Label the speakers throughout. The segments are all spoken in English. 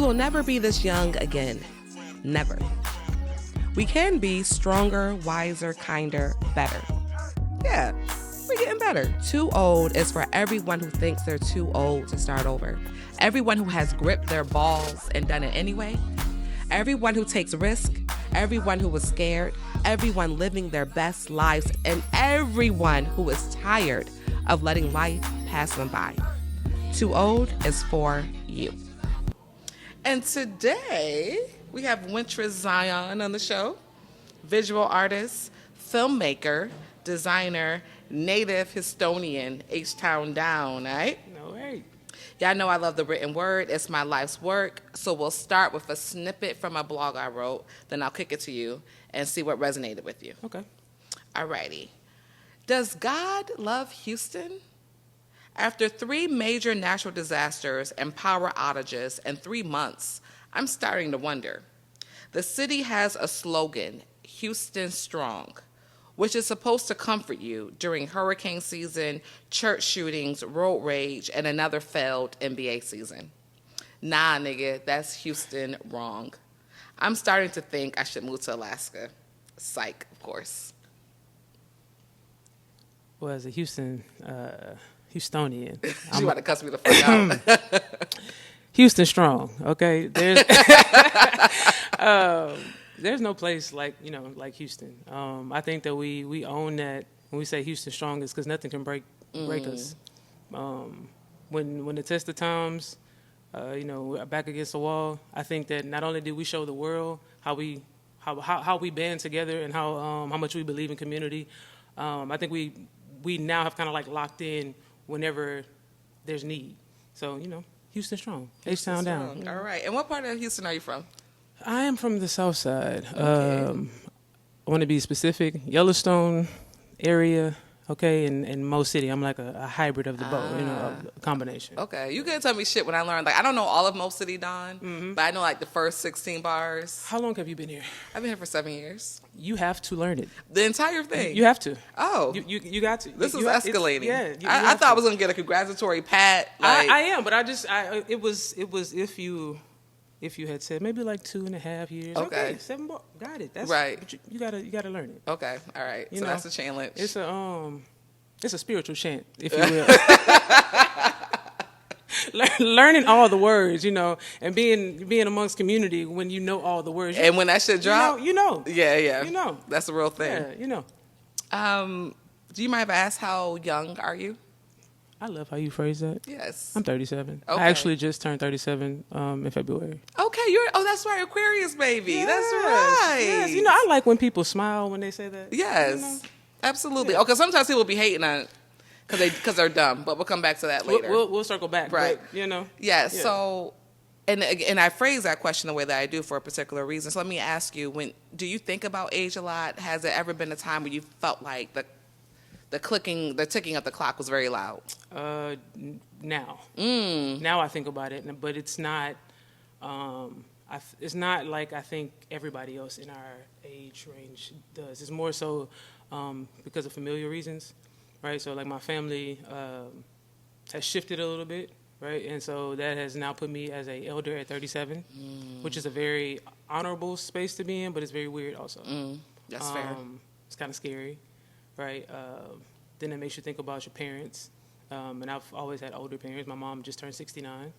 Speaker 1: will never be this young again. Never. We can be stronger, wiser, kinder, better. Yeah, we're getting better. Too Old is for everyone who thinks they're too old to start over. Everyone who has gripped their balls and done it anyway. Everyone who takes risk. Everyone who was scared. Everyone living their best lives. And everyone who is tired of letting life pass them by. Too Old is for you. And today, we have Wintress Zion on the show. Visual artist, filmmaker, designer, native Houstonian, H-Town down, right?
Speaker 2: No way.
Speaker 1: Y'all know I love the written word. It's my life's work. So we'll start with a snippet from a blog I wrote. Then I'll kick it to you and see what resonated with you.
Speaker 2: Okay.
Speaker 1: All righty. Does God love Houston? After 3 major natural disasters and power outages in 3 months, I'm starting to wonder. The city has a slogan, Houston Strong, which is supposed to comfort you during hurricane season, church shootings, road rage, and another failed NBA season. Nah, nigga, that's Houston wrong. I'm starting to think I should move to Alaska. Psych, of course.
Speaker 2: Well, as a Houstonian,
Speaker 1: You want to cuss me the fuck out.
Speaker 2: Houston strong, okay? There's no place like Houston. I think that we own that. When we say Houston strong, is because nothing can break us. When the test of times, we're back against the wall. I think that not only did we show the world how we band together and how much we believe in community, I think we now have kind of like locked in whenever there's need. So Houston strong, H-Town down.
Speaker 1: All right. And what part of Houston are you from?
Speaker 2: I am from the south side.
Speaker 1: Okay.
Speaker 2: I want to be specific. Yellowstone area, okay, and Mo City. I'm like a hybrid of the both, a combination.
Speaker 1: Okay. You can tell me shit when I learn. Like, I don't know all of Mo City, Don, but I know like the first 16 bars.
Speaker 2: How long have you been here?
Speaker 1: I've been here for 7 years.
Speaker 2: You have to learn it.
Speaker 1: The entire thing?
Speaker 2: You have to.
Speaker 1: Oh.
Speaker 2: You got to.
Speaker 1: This is escalating.
Speaker 2: Yeah.
Speaker 1: I thought I was going to get a congratulatory pat.
Speaker 2: Like, I am, but it was if you had said maybe like 2.5 years. Okay. 7 bars. Got it. That's right. You gotta learn it.
Speaker 1: Okay. All right. So that's a challenge.
Speaker 2: It's a spiritual chant, if you will. Learning all the words, and being amongst community when you know all the words.
Speaker 1: And when that shit drop,
Speaker 2: you know.
Speaker 1: Yeah.
Speaker 2: You know.
Speaker 1: That's the real thing.
Speaker 2: Yeah,
Speaker 1: Do you mind if I ask how young are you?
Speaker 2: I love how you phrase that.
Speaker 1: Yes.
Speaker 2: I'm 37.
Speaker 1: Okay.
Speaker 2: I actually just turned 37 in February.
Speaker 1: Okay, that's right, Aquarius baby.
Speaker 2: Yes,
Speaker 1: That's right.
Speaker 2: Yes. I like when people smile when they say that.
Speaker 1: Yes. Absolutely. Yeah. Okay, sometimes people be hating on it because they're dumb, but we'll come back to that later.
Speaker 2: We'll circle back.
Speaker 1: Right.
Speaker 2: But,
Speaker 1: Yeah, so, and I phrase that question the way that I do for a particular reason. So let me ask you, do you think about age a lot? Has there ever been a time where you felt like the ticking of the clock was very loud?
Speaker 2: Now. Now I think about it, but it's not, it's not like I think everybody else in our age range does. It's more so because of familiar reasons, right? So like my family has shifted a little bit, right? And so that has now put me as an elder at 37, which is a very honorable space to be in, but it's very weird also.
Speaker 1: That's fair.
Speaker 2: It's kind of scary, right? Then it makes you think about your parents. And I've always had older parents. My mom just turned 69,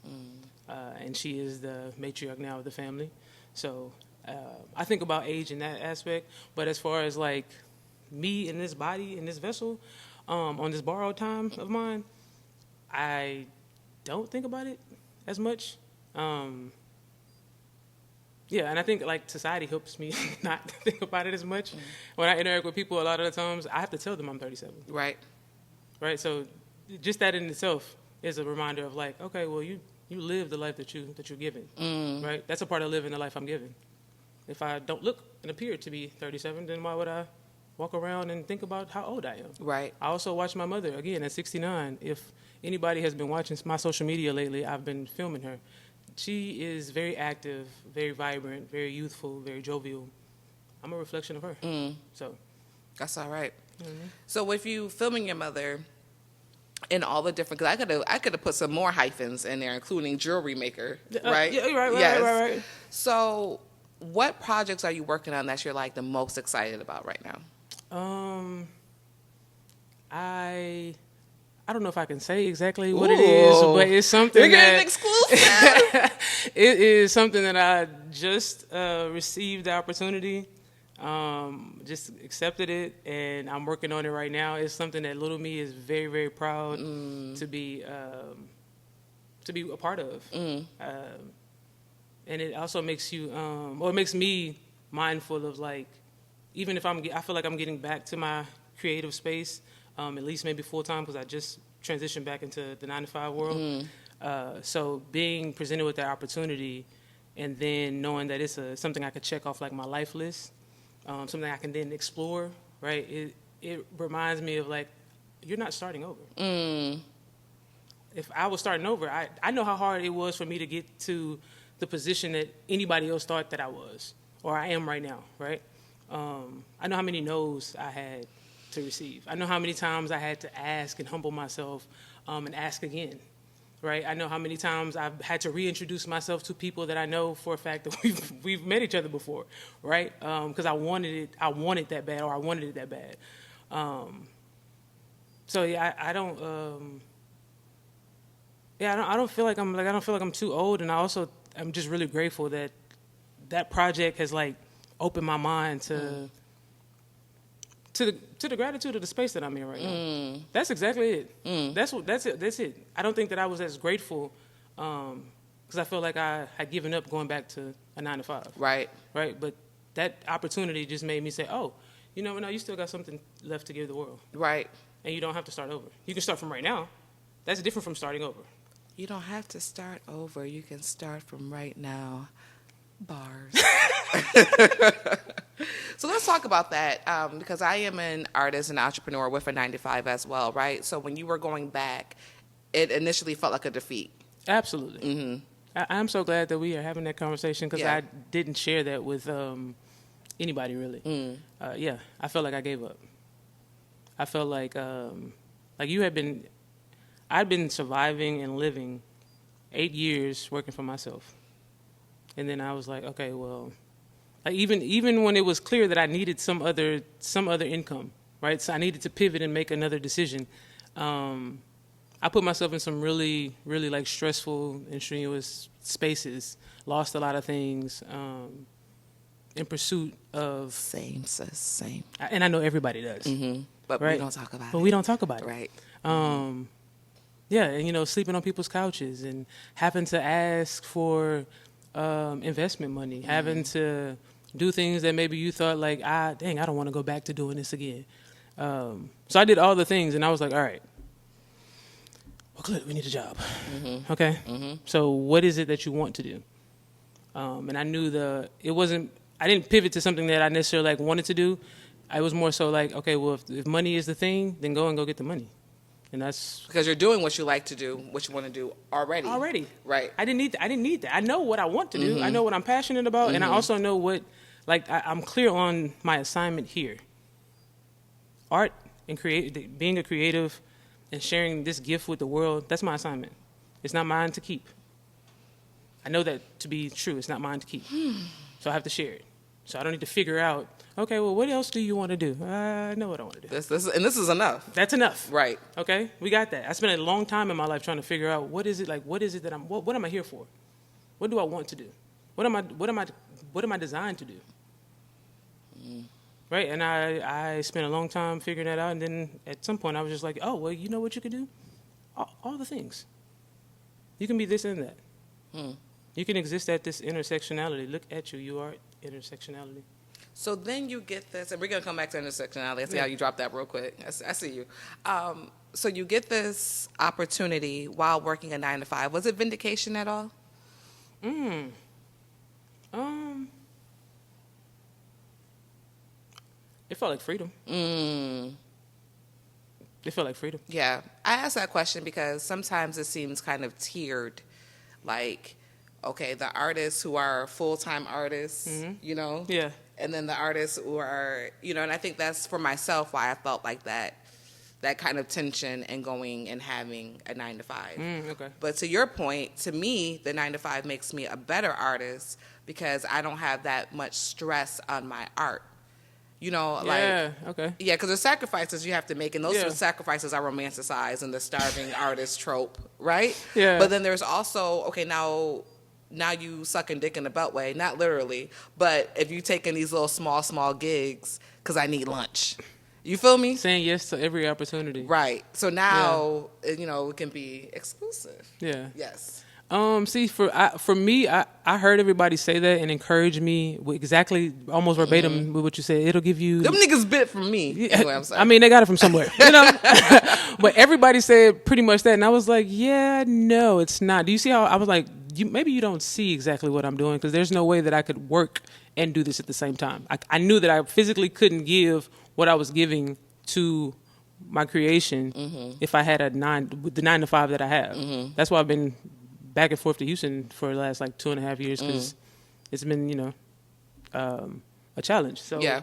Speaker 2: and she is the matriarch now of the family. So I think about age in that aspect. But as far as like me in this body, in this vessel, on this borrowed time of mine, I don't think about it as much. Yeah, and I think like society helps me not think about it as much. When I interact with people, a lot of the times I have to tell them I'm 37. Right. So just that in itself is a reminder of like, okay, well you live the life that you're given, right? That's a part of living the life I'm given. If I don't look and appear to be 37, then why would I walk around and think about how old I am? Right. I also watch my mother again at 69. If anybody has been watching my social media lately, I've been filming her. She is very active, very vibrant, very youthful, very jovial. I'm a reflection of her. So
Speaker 1: that's all right. So if you filming your mother, in all the different, because I could have put some more hyphens in there, including jewelry maker, right?
Speaker 2: Yeah, right.
Speaker 1: So, what projects are you working on that you're like the most excited about right now?
Speaker 2: I don't know if I can say exactly what it is, but it's something
Speaker 1: You're getting exclusive.
Speaker 2: It is something that I just received the opportunity, just accepted it, and I'm working on it right now. It's something that little me is very, very proud to be a part of. And it also makes you, or it makes me mindful of, like, even if I feel like I'm getting back to my creative space, at least maybe full time, because I just transitioned back into the 9-to-5 world. So being presented with that opportunity, and then knowing that it's something I could check off like my life list, something I can then explore, right? It reminds me of, like, you're not starting over. If I was starting over, I know how hard it was for me to get to the position that anybody else thought that I was, or I am right now, right? I know how many no's I had to receive. I know how many times I had to ask and humble myself and ask again, right? I know how many times I've had to reintroduce myself to people that I know for a fact that we've met each other before, right? Because I wanted that bad, or I wanted it that bad. So yeah, I don't feel like I'm too old, and I'm just really grateful that project has, like, opened my mind to the gratitude of the space that I'm in right now. That's exactly it. That's it. I don't think that I was as grateful because I feel like I had given up going back to a 9-to-5. Right. But that opportunity just made me say, oh, you know, no, you still got something left to give the world. Right. And you don't have to start over. You can start from right now. That's different from starting over.
Speaker 1: You don't have to start over. You can start from right now. Bars. So let's talk about that, because I am an artist and entrepreneur with a 9-to-5 as well, right? So when you were going back, it initially felt like a defeat.
Speaker 2: Absolutely. Mm-hmm. I'm so glad that we are having that conversation, because I didn't share that with anybody, really. I felt like I gave up. I felt like I'd been surviving and living 8 years working for myself. And then I was like, okay, well, like even when it was clear that I needed some other income, right? So I needed to pivot and make another decision. I put myself in some really, really, like, stressful and strenuous spaces, lost a lot of things in pursuit of...
Speaker 1: Same.
Speaker 2: And I know everybody does.
Speaker 1: Mm-hmm. But
Speaker 2: right?
Speaker 1: We don't talk about it.
Speaker 2: But we don't talk about it.
Speaker 1: Right.
Speaker 2: Yeah, and, you know, sleeping on people's couches and having to ask for investment money, having to do things that maybe you thought, like, I don't want to go back to doing this again. So I did all the things, and I was like, all right, well, good, we need a job. Mm-hmm. Okay? Mm-hmm. So what is it that you want to do? And I knew I didn't pivot to something that I necessarily, like, wanted to do. I was more so like, okay, well, if money is the thing, then go get the money. And that's
Speaker 1: because you're doing what you like to do, what you want to do already. Right.
Speaker 2: I didn't need that. I know what I want to do. Mm-hmm. I know what I'm passionate about, and I also know what, like, I'm clear on my assignment here. Art and being a creative and sharing this gift with the world, that's my assignment. It's not mine to keep. I know that to be true. It's not mine to keep. So I have to share it. So I don't need to figure out, okay, well, what else do you want to do? I know what I want to do.
Speaker 1: This is enough.
Speaker 2: That's enough.
Speaker 1: Right.
Speaker 2: Okay, we got that. I spent a long time in my life trying to figure out what is it that what am I here for? What do I want to do? What am I designed to do? Right, and I spent a long time figuring that out, and then at some point I was just like, oh, well, you know what you could do? All the things. You can be this and that. You can exist at this intersectionality. Look at you. You are intersectionality.
Speaker 1: So then you get this, and we're going to come back to intersectionality. I see how you dropped that real quick. I see you. So you get this opportunity while working a 9-to-5. Was it vindication at all?
Speaker 2: It felt like freedom. It felt like freedom.
Speaker 1: Yeah. I asked that question because sometimes it seems kind of tiered. Like, okay, the artists who are full-time artists, you know? Yeah. And then the artists who are, you know, and I think that's for myself why I felt like that that kind of tension and going and having a 9 to 5.
Speaker 2: Okay.
Speaker 1: But to your point, to me, the 9 to 5 makes me a better artist because I don't have that much stress on my art. You know,
Speaker 2: Yeah, okay.
Speaker 1: Yeah, because there's sacrifices you have to make, and those sacrifices are romanticized in the starving artist trope, right?
Speaker 2: Yeah.
Speaker 1: But then there's also, okay, now you sucking dick in the beltway, not literally, but if you taking these little small gigs because I need lunch. You feel me?
Speaker 2: Saying yes to every opportunity.
Speaker 1: Right. So now, it can be exclusive.
Speaker 2: Yeah.
Speaker 1: Yes.
Speaker 2: See, for me, I heard everybody say that and encourage me with exactly almost verbatim with what you said. It'll give you...
Speaker 1: Them niggas bit from me.
Speaker 2: Yeah,
Speaker 1: anyway, I'm sorry.
Speaker 2: I mean, they got it from somewhere, But everybody said pretty much that. And I was like, yeah, no, it's not. Do you see how I was like, maybe you don't see exactly what I'm doing because there's no way that I could work and do this at the same time. I knew that I physically couldn't give what I was giving to my creation if I had the 9 to 5 that I have. That's why I've been back and forth to Houston for the last like 2.5 years because it's been, a challenge. So
Speaker 1: yeah.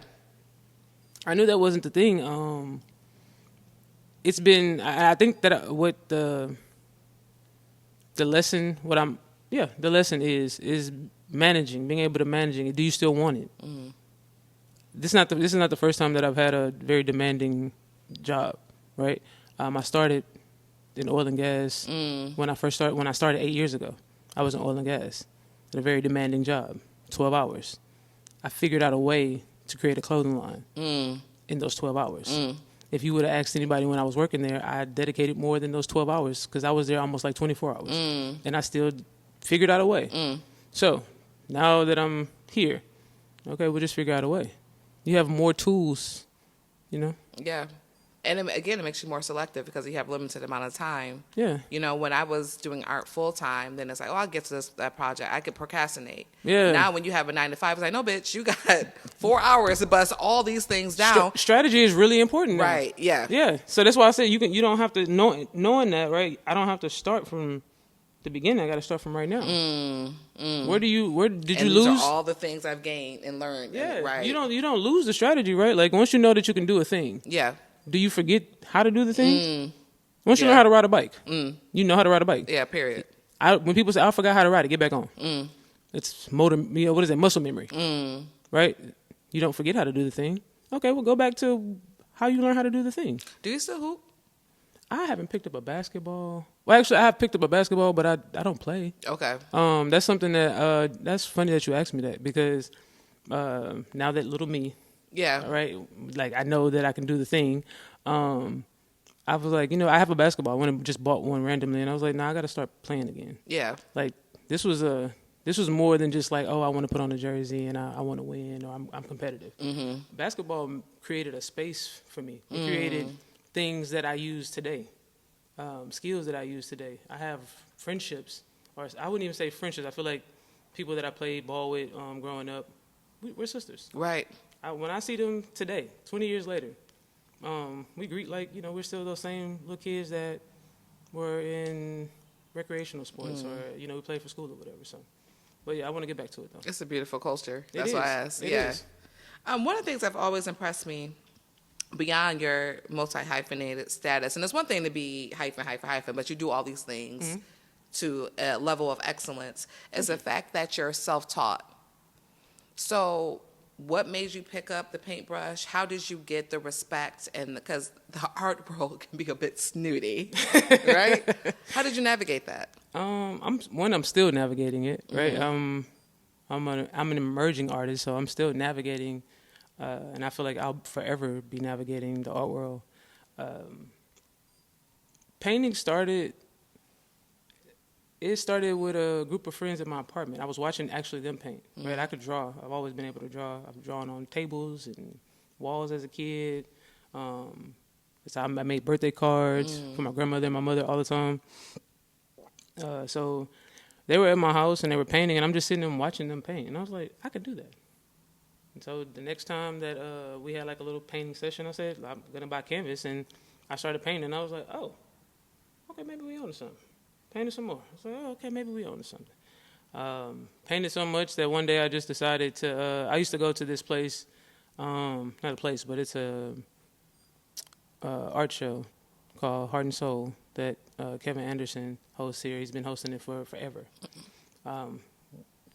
Speaker 2: I knew that wasn't the thing. It's been, I think that what the lesson, the lesson is managing, being able to manage it. Do you still want it? This is not the first time that I've had a very demanding job, right? I started in oil and gas when I started 8 years ago. I was in oil and gas at a very demanding job, 12 hours. I figured out a way to create a clothing line in those 12 hours. If you would have asked anybody when I was working there, I dedicated more than those 12 hours because I was there almost like 24 hours. And I still figured out a way. So now that I'm here, okay, we'll just figure out a way. You have more tools,
Speaker 1: Yeah. And it makes you more selective because you have limited amount of time.
Speaker 2: Yeah.
Speaker 1: When I was doing art full time, then it's like, I'll get to that project. I could procrastinate.
Speaker 2: Yeah.
Speaker 1: Now when you have a 9 to 5, it's like, no, bitch, you got 4 hours to bust all these things down.
Speaker 2: Strategy is really important now.
Speaker 1: Right. Yeah.
Speaker 2: Yeah. So that's why I said you don't have to knowing that, right? I don't have to start from the beginning. I got to start from right now. Where did you
Speaker 1: These
Speaker 2: lose?
Speaker 1: are all the things I've gained and learned.
Speaker 2: Yeah.
Speaker 1: Right.
Speaker 2: You don't lose the strategy, right? Like once you know that you can do a thing.
Speaker 1: Yeah.
Speaker 2: Do you forget how to do the thing? Once you learn how to ride a bike, you know how to ride a bike.
Speaker 1: Yeah, period.
Speaker 2: When people say, I forgot how to ride it, get back on. It's motor, what is it? Muscle memory. Right? You don't forget how to do the thing. Okay, well, go back to how you learn how to do the thing.
Speaker 1: Do you still hoop?
Speaker 2: I haven't picked up a basketball. Well, actually, I have picked up a basketball, but I don't play.
Speaker 1: Okay.
Speaker 2: That's something that, that's funny that you asked me that because now that little me,
Speaker 1: yeah.
Speaker 2: Right. Like I know that I can do the thing. I was like, I have a basketball. I went and just bought one randomly, and I was like, I got to start playing again.
Speaker 1: Yeah.
Speaker 2: Like this was more than just like, I want to put on a jersey and I want to win or I'm competitive. Basketball created a space for me. It created things that I use today, skills that I use today. I have friendships, or I wouldn't even say friendships. I feel like people that I played ball with growing up, we're sisters.
Speaker 1: Right.
Speaker 2: When I see them today, 20 years later, we greet like, we're still those same little kids that were in recreational sports or, we played for school or whatever. So, but yeah, I want to get back to it though.
Speaker 1: It's a beautiful culture. That's why I asked.
Speaker 2: It
Speaker 1: yeah.
Speaker 2: is.
Speaker 1: One of the things that have always impressed me beyond your multi-hyphenated status, and it's one thing to be hyphen, but you do all these things to a level of excellence, is the fact that you're self-taught. So what made you pick up the paintbrush? How did you get the respect? And because the art world can be a bit snooty, right? How did you navigate that?
Speaker 2: I'm still navigating it, right? I'm an emerging artist, so I'm still navigating, and I feel like I'll forever be navigating the art world. Painting started with a group of friends in my apartment. I was watching actually them paint. Right, I could draw. I've always been able to draw. I've drawn on tables and walls as a kid. So I made birthday cards for my grandmother and my mother all the time. So they were at my house and they were painting, and I'm just sitting there watching them paint. And I was like, I could do that. And so the next time that we had like a little painting session, I said, I'm gonna buy canvas, and I started painting. And I was like, oh, okay, maybe we on to something. Painted some more. I was like, oh, okay, maybe we on to something. Painted so much that one day I just decided to, I used to go to this place, not a place, but it's a art show called Heart and Soul that Kevin Anderson hosts here. He's been hosting it for forever.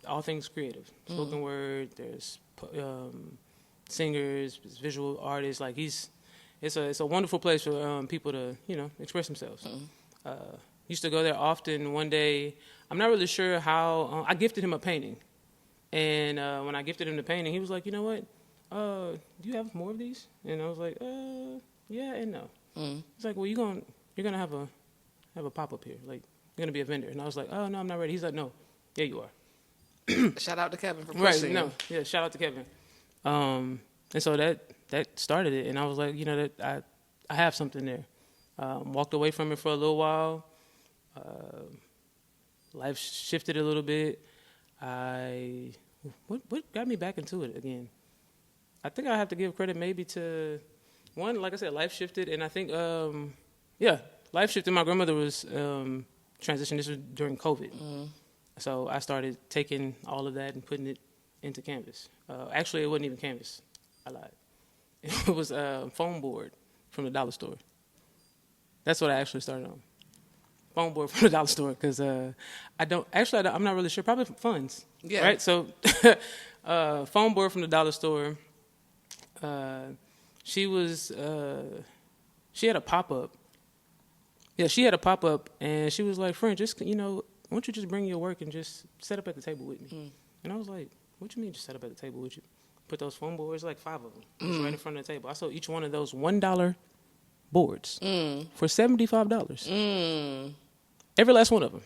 Speaker 2: All things creative, spoken word. There's singers, visual artists. Like it's a wonderful place for people to express themselves. Used to go there often. One day, I'm not really sure how. I gifted him a painting, and when I gifted him the painting, he was like, "You know what? Do you have more of these?" And I was like, "Yeah and no." He's like, "Well, you're gonna have a pop up here. Like you're gonna be a vendor." And I was like, "Oh no, I'm not ready." He's like, "No, yeah, you are."
Speaker 3: Shout out to Kevin for
Speaker 2: Right?
Speaker 3: pushing.
Speaker 2: No, yeah, shout out to Kevin. And so that started it, and I was like, that I have something there. Walked away from it for a little while. Life shifted a little bit. What got me back into it again? I think I have to give credit maybe to one, like I said, life shifted, and I think life shifted. My grandmother was transitioned. This was during COVID, so I started taking all of that and putting it into canvas. Actually, it wasn't even canvas. I lied. It was a foam board from the dollar store. That's what I actually started on. Foam board from the dollar store, because I'm not really sure. Probably funds. Yeah. Right. So, foam board from the dollar store. She had a pop up. Yeah, she had a pop up, and she was like, "Friend, just why don't you just bring your work and just set up at the table with me?" And I was like, "What you mean, just set up at the table with you?" Put those foam boards, like 5 of them, just right in front of the table. I sold each one of those $1 boards for $75. Every last one of them.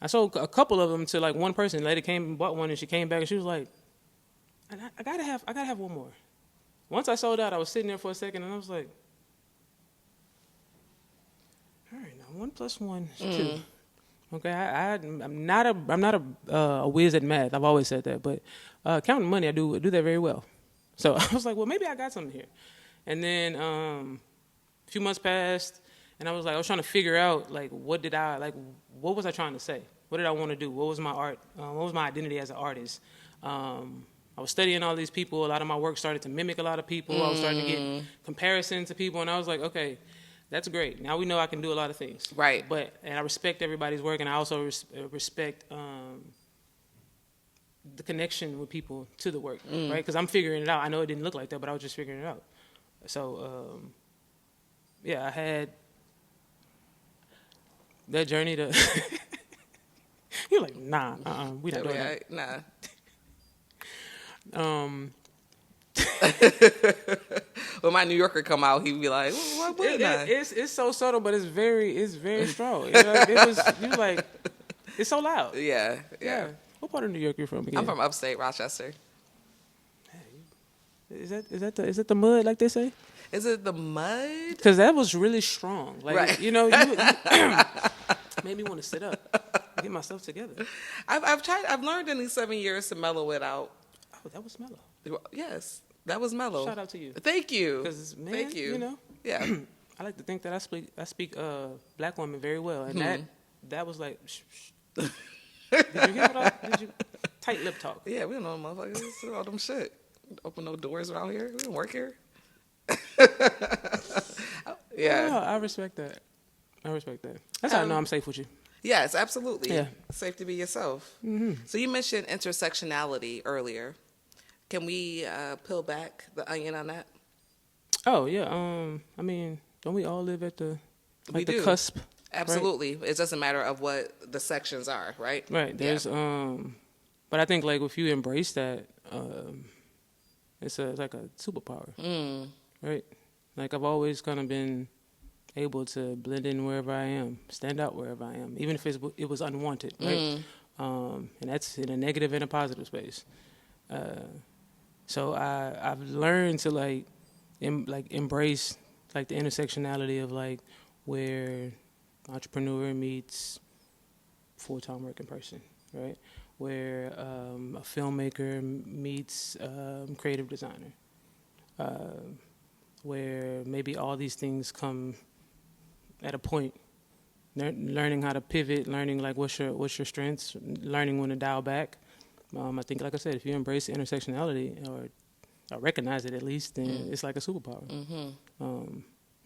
Speaker 2: I sold a couple of them to like one person. Lady came and bought one, and she came back and she was like, I gotta have one more. Once I sold out, I was sitting there for a second and I was like, all right, now 1 + 1 is 2. Okay, I'm not a whiz at math. I've always said that, but counting money, I do that very well. So I was like, well, maybe I got something here. And then a few months passed, and I was trying to figure out like what was I trying to say? What did I want to do? What was my art? What was my identity as an artist? I was studying all these people. A lot of my work started to mimic a lot of people. I was starting to get comparisons to people, and I was like, okay, that's great. Now we know I can do a lot of things.
Speaker 3: Right.
Speaker 2: And I respect everybody's work, and I also respect the connection with people to the work, right? Because I'm figuring it out. I know it didn't look like that, but I was just figuring it out. So, I had that journey to... You're like, nah, we not doing that.
Speaker 3: Nah. When my New Yorker come out, he'd be like, "What?"
Speaker 2: It's so subtle, but it's very strong. It was like, it's so loud.
Speaker 3: Yeah.
Speaker 2: What part of New York you from again?
Speaker 3: I'm from upstate Rochester.
Speaker 2: Is that the mud, like they say?
Speaker 3: Is it the mud?
Speaker 2: Because that was really strong. Like,
Speaker 3: right.
Speaker 2: you made me want to sit up, get myself together.
Speaker 3: I've learned in these 7 years to mellow it out.
Speaker 2: Oh, that was mellow.
Speaker 3: Yes, that was mellow.
Speaker 2: Shout out to you.
Speaker 3: Thank you.
Speaker 2: Thank you.
Speaker 3: Yeah.
Speaker 2: I like to think that I speak black women very well, and that was like. Did you hear what tight lip talk?
Speaker 3: Yeah, we don't know motherfuckers do all them shit. Open no doors around here. We don't work here. Yeah.
Speaker 2: I respect that. That's how I know I'm safe with you.
Speaker 3: Yes, absolutely.
Speaker 2: Yeah.
Speaker 3: Safe to be yourself.
Speaker 2: Mm-hmm.
Speaker 3: So you mentioned intersectionality earlier. Can we peel back the onion on that?
Speaker 2: Oh, yeah. I mean, don't we all live at the cusp?
Speaker 3: Absolutely.
Speaker 2: Right?
Speaker 3: It doesn't matter of what the sections are, right?
Speaker 2: Right. There's but I think like if you embrace that, it's like a superpower. Right? Like I've always kind of been able to blend in wherever I am, stand out wherever I am, even if it was unwanted, right? And that's in a negative and a positive space. So I've learned to embrace like the intersectionality of like where entrepreneur meets full-time working person, right? Where a filmmaker meets creative designer. Where maybe all these things come at a point, learning how to pivot, learning like what's your strengths, learning when to dial back. I think, like I said, if you embrace intersectionality or recognize it at least, then it's like a superpower.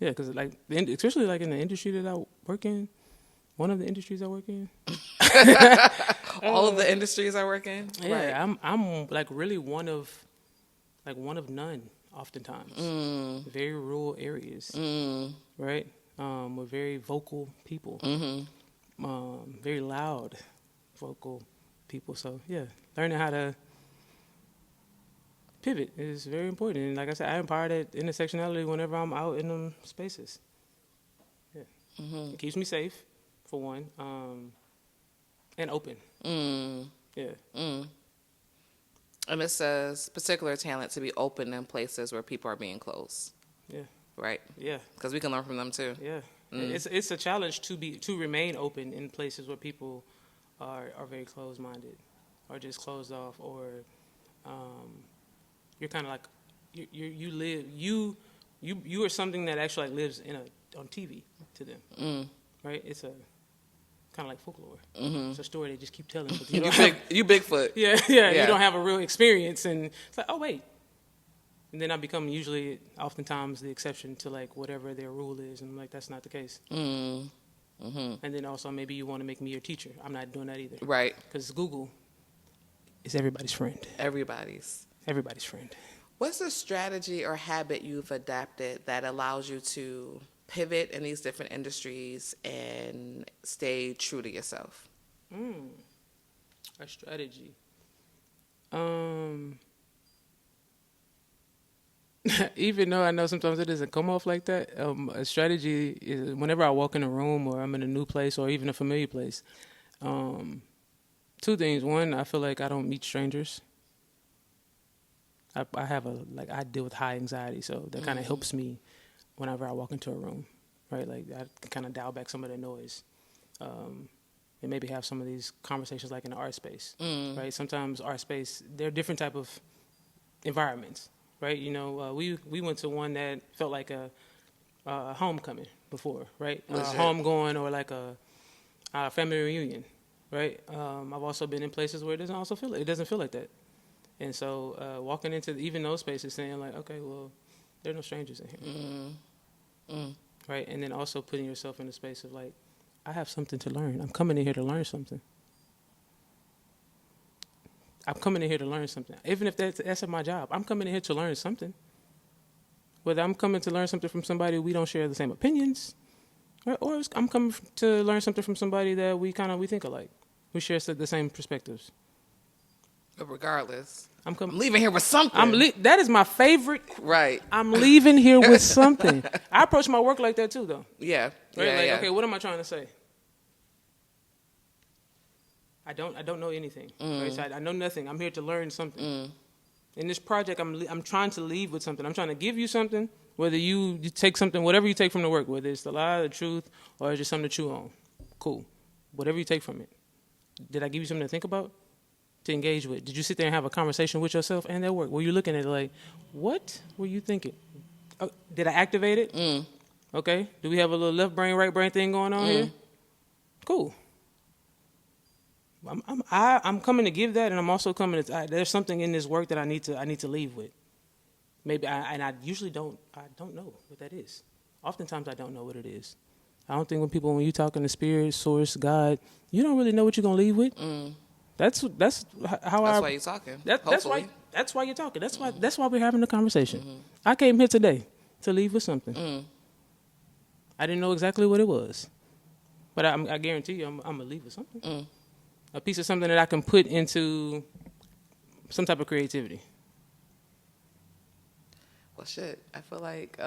Speaker 2: Yeah, because like especially like in the industry that I work in, one of the industries I work in.
Speaker 3: All of the industries I work in.
Speaker 2: Yeah,
Speaker 3: Right.
Speaker 2: I'm like really one of none. Oftentimes, very rural areas, right? We're very vocal people, very loud, vocal people. So yeah, learning how to pivot is very important. And like I said, I empower that intersectionality whenever I'm out in them spaces. Yeah, it keeps me safe, for one, and open. Yeah.
Speaker 3: And it says particular talent to be open in places where people are being closed.
Speaker 2: Yeah.
Speaker 3: Right.
Speaker 2: Yeah.
Speaker 3: Because we can learn from them too.
Speaker 2: Yeah. It's a challenge to remain open in places where people are very closed minded, or just closed off, or you're kind of like you are something that actually like lives on TV to them, right? It's a kind of like folklore. It's a story they just keep telling. But
Speaker 3: You Bigfoot.
Speaker 2: Yeah. You don't have a real experience, and it's like, oh wait. And then I become oftentimes the exception to like whatever their rule is, and I'm like, that's not the case. And then also maybe you want to make me your teacher. I'm not doing that either.
Speaker 3: Right.
Speaker 2: Because Google is everybody's friend.
Speaker 3: Everybody's friend. What's a strategy or habit you've adapted that allows you to pivot in these different industries and stay true to yourself?
Speaker 2: A strategy. Even though I know sometimes it doesn't come off like that, a strategy is whenever I walk in a room or I'm in a new place or even a familiar place, two things. One, I feel like I don't meet strangers. I deal with high anxiety, so that kind of helps me whenever I walk into a room, right? Like I can kind of dial back some of the noise, and maybe have some of these conversations like in the art space, right? Sometimes art space, there are different type of environments, right? You know, we went to one that felt like a homecoming before, right? Homegoing or like a family reunion, right? I've also been in places where it doesn't feel like that. And so walking into even those spaces saying like, okay, well, there are no strangers in here. Right? And then also putting yourself in the space of like, I have something to learn. I'm coming in here to learn something. Even if that's my job, I'm coming in here to learn something. Whether I'm coming to learn something from somebody we don't share the same opinions, right? Or I'm coming to learn something from somebody that we think alike. We share the same perspectives.
Speaker 3: But regardless, I'm
Speaker 2: I'm
Speaker 3: leaving here with something.
Speaker 2: That is my favorite.
Speaker 3: Right.
Speaker 2: I'm leaving here with something. I approach my work like that too, though.
Speaker 3: Yeah.
Speaker 2: Right?
Speaker 3: Yeah.
Speaker 2: Okay, what am I trying to say? I don't know anything. Right? So I know nothing. I'm here to learn something. In this project, I'm trying to leave with something. I'm trying to give you something. Whether you take something, whatever you take from the work, whether it's the lie, the truth, or it's just something to chew on, cool. Whatever you take from it. Did I give you something to think about? To engage with? Did you sit there and have a conversation with yourself and their work? Were you looking at it like, what were you thinking? Did I activate it? Okay. Do we have a little left brain, right brain thing going on here? Cool. I'm coming to give that, and I'm also coming to. There's something in this work that I need to leave with. Maybe I usually don't know what that is. Oftentimes I don't know what it is. I don't think when you talk in the spirit, source, God, you don't really know what you're gonna leave with. That's why you're talking. That's why you're talking. That's why we're having the conversation. I came here today to leave with something. I didn't know exactly what it was, but I guarantee you I'm gonna leave with something. A piece of something that I can put into some type of creativity.
Speaker 3: Well, shit. I feel like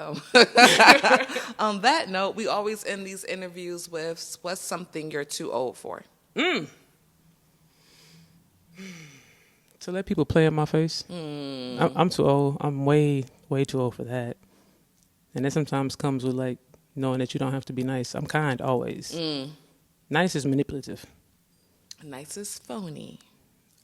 Speaker 3: on that note, we always end these interviews with what's something you're too old for.
Speaker 2: To let people play in my face. I'm too old. I'm way, way too old for that. And that sometimes comes with like knowing that you don't have to be nice. I'm kind always. Nice is manipulative.
Speaker 3: Nice is phony.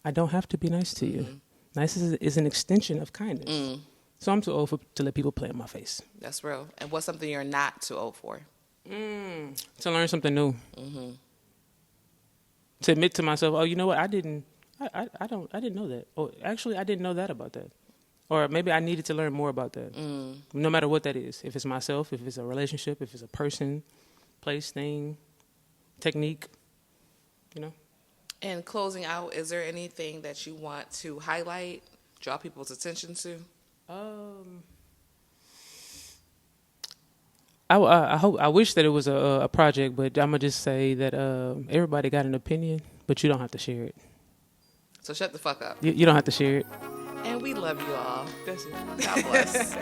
Speaker 2: I don't have to be nice to you. Nice is an extension of kindness. So I'm too old to let people play in my face.
Speaker 3: That's real. And what's something you're not too old for?
Speaker 2: To learn something new. To admit to myself, oh, you know what? I didn't know that. Or actually, I didn't know that about that. Or maybe I needed to learn more about that. No matter what that is. If it's myself, if it's a relationship, if it's a person, place, thing, technique, you know.
Speaker 3: And closing out, is there anything that you want to highlight, draw people's attention to?
Speaker 2: I wish that it was a project, but I'm gonna just say that everybody got an opinion, but you don't have to share it.
Speaker 3: So shut the fuck up.
Speaker 2: You don't have to share it.
Speaker 3: And we love you all.
Speaker 2: That's it.
Speaker 3: God bless.